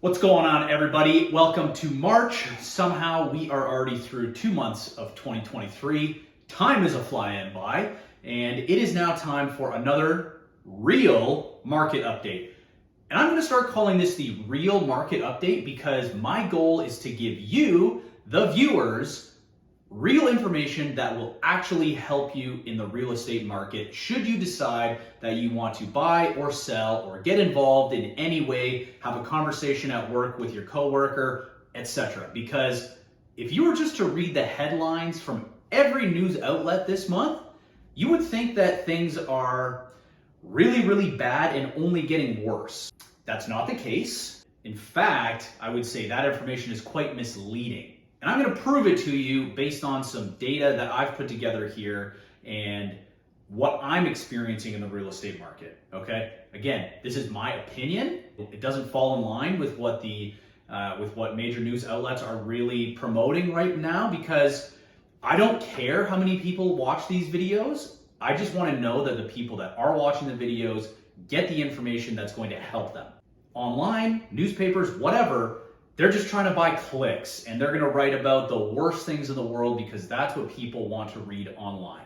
What's going on, everybody? Welcome to March. Somehow we are already through 2 months of 2023. Time is a flying by, and it is now time for another real market update. And I'm going to start calling this the real market update because my goal is to give you, the viewers, real information that will actually help you in the real estate market should you decide that you want to buy or sell or get involved in any way, have a conversation at work with your coworker, etc. Because if you were just to read the headlines from every news outlet this month, you would think that things are really bad and only getting worse. That's not the case. In fact, I would say that information is quite misleading. And I'm going to prove it to you based on some data that I've put together here and what I'm experiencing in the real estate market. Okay. Again, this is my opinion. It doesn't fall in line with what what major news outlets are really promoting right now, because I don't care how many people watch these videos. I just want to know that the people that are watching the videos get the information that's going to help them. Online, newspapers, whatever, they're just trying to buy clicks, and they're going to write about the worst things in the world because that's what people want to read online.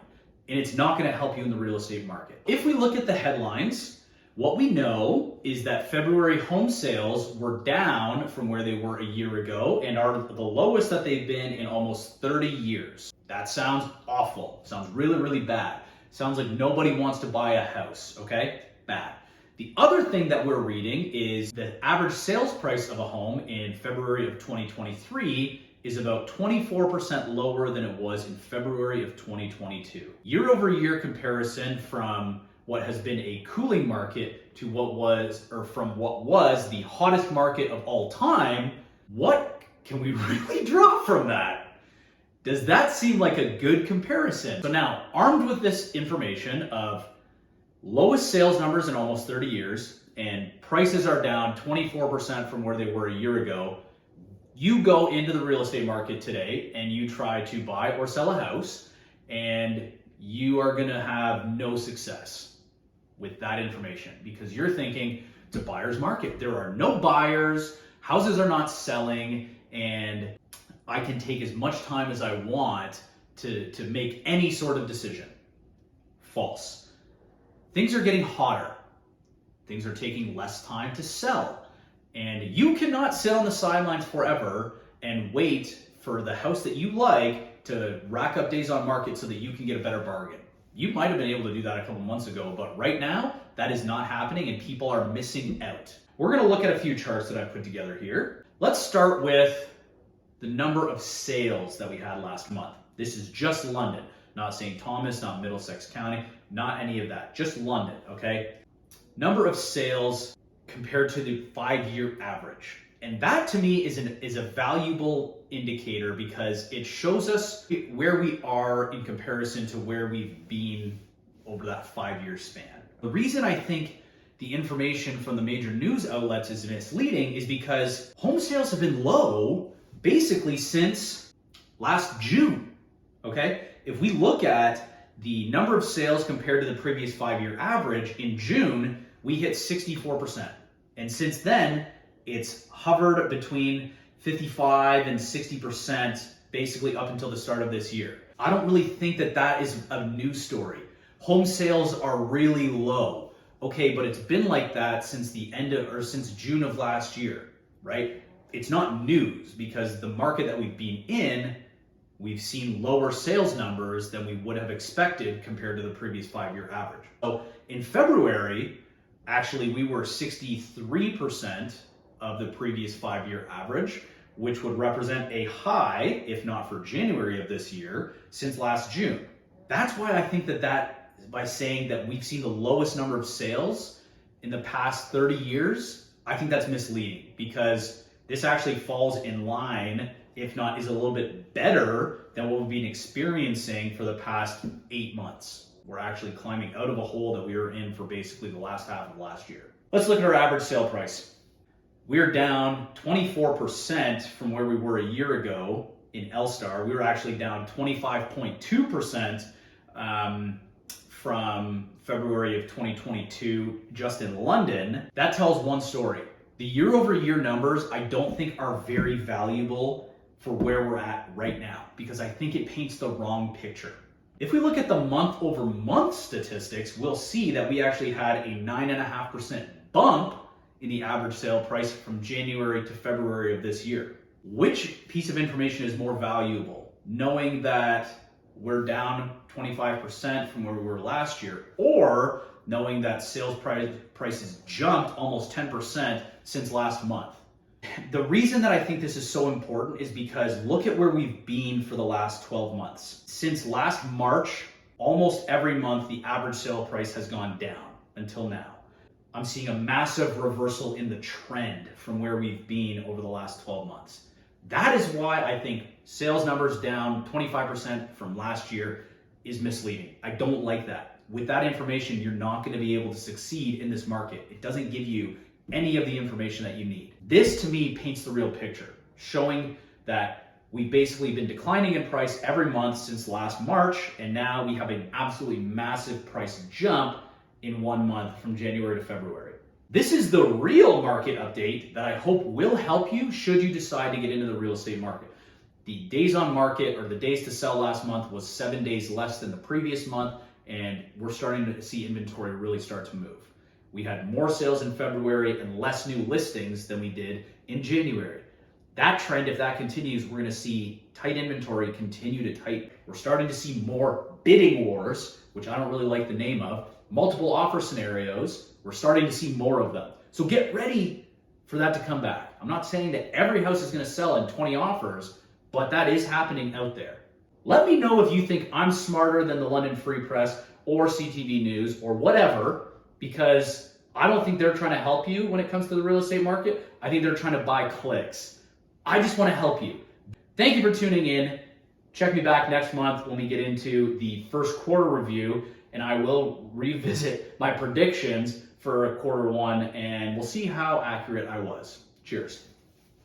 And it's not going to help you in the real estate market. If we look at the headlines, what we know is that February home sales were down from where they were a year ago and are the lowest that they've been in almost 30 years. That sounds awful. Sounds really bad. Sounds like nobody wants to buy a house, okay? Bad. The other thing that we're reading is the average sales price of a home in February of 2023 is about 24% lower than it was in February of 2022. Year-over-year comparison from what has been a cooling market to what was the hottest market of all time, what can we really draw from that? Does that seem like a good comparison? So now, armed with this information of lowest sales numbers in almost 30 years, and prices are down 24% from where they were a year ago, you go into the real estate market today and you try to buy or sell a house, and you are gonna have no success with that information because you're thinking it's a buyer's market. There are no buyers, houses are not selling, and I can take as much time as I want to make any sort of decision. False. Things are getting hotter. Things are taking less time to sell. And you cannot sit on the sidelines forever and wait for the house that you like to rack up days on market so that you can get a better bargain. You might have been able to do that a couple months ago, but right now that is not happening and people are missing out. We're going to look at a few charts that I've put together here. Let's start with the number of sales that we had last month. This is just London. Not St. Thomas, not Middlesex County, not any of that, just London, okay? Number of sales compared to the 5-year average. And that to me is a valuable indicator because it shows us where we are in comparison to where we've been over that 5-year span. The reason I think the information from the major news outlets is misleading is because home sales have been low basically since last June, okay? If we look at the number of sales compared to the previous 5-year average, in June, we hit 64%. And since then, it's hovered between 55 and 60%, basically up until the start of this year. I don't really think that that is a news story. Home sales are really low. Okay, but it's been like that since since June of last year, right? It's not news because the market that we've been in, we've seen lower sales numbers than we would have expected compared to the previous 5-year average. So in February, actually, we were 63% of the previous 5-year average, which would represent a high, if not for January of this year, since last June. That's why I think that by saying that we've seen the lowest number of sales in the past 30 years, I think that's misleading because this actually falls in line, if not is a little bit better than what we've been experiencing for the past 8 months. We're actually climbing out of a hole that we were in for basically the last half of last year. Let's look at our average sale price. We're down 24% from where we were a year ago in L-Star. We were actually down 25.2% from February of 2022 just in London. That tells one story. The year over year numbers I don't think are very valuable for where we're at right now because I think it paints the wrong picture. If we look at the month over month statistics, we'll see that we actually had a 9.5% bump in the average sale price from January to February of this year. Which piece of information is more valuable? Knowing that we're down 25% from where we were last year, or knowing that sales prices jumped almost 10% since last month? The reason that I think this is so important is because look at where we've been for the last 12 months. Since last March, almost every month the average sale price has gone down until now. I'm seeing a massive reversal in the trend from where we've been over the last 12 months. That is why I think sales numbers down 25% from last year is misleading. I don't like that. With that information, you're not going to be able to succeed in this market. It doesn't give you any of the information that you need. This to me paints the real picture, showing that we've basically been declining in price every month since last March, and now we have an absolutely massive price jump in 1 month from January to February. This is the real market update that I hope will help you should you decide to get into the real estate market. The days on market or the days to sell last month was 7 days less than the previous month, and we're starting to see inventory really start to move. We had more sales in February and less new listings than we did in January. That trend, if that continues, we're going to see tight inventory continue to tighten. We're starting to see more bidding wars, which I don't really like the name of, multiple offer scenarios. We're starting to see more of them. So get ready for that to come back. I'm not saying that every house is going to sell in 20 offers, but that is happening out there. Let me know if you think I'm smarter than the London Free Press or CTV News or whatever, because I don't think they're trying to help you when it comes to the real estate market. I think they're trying to buy clicks. I just want to help you. Thank you for tuning in. Check me back next month when we get into the first quarter review, and I will revisit my predictions for quarter one, and we'll see how accurate I was. Cheers.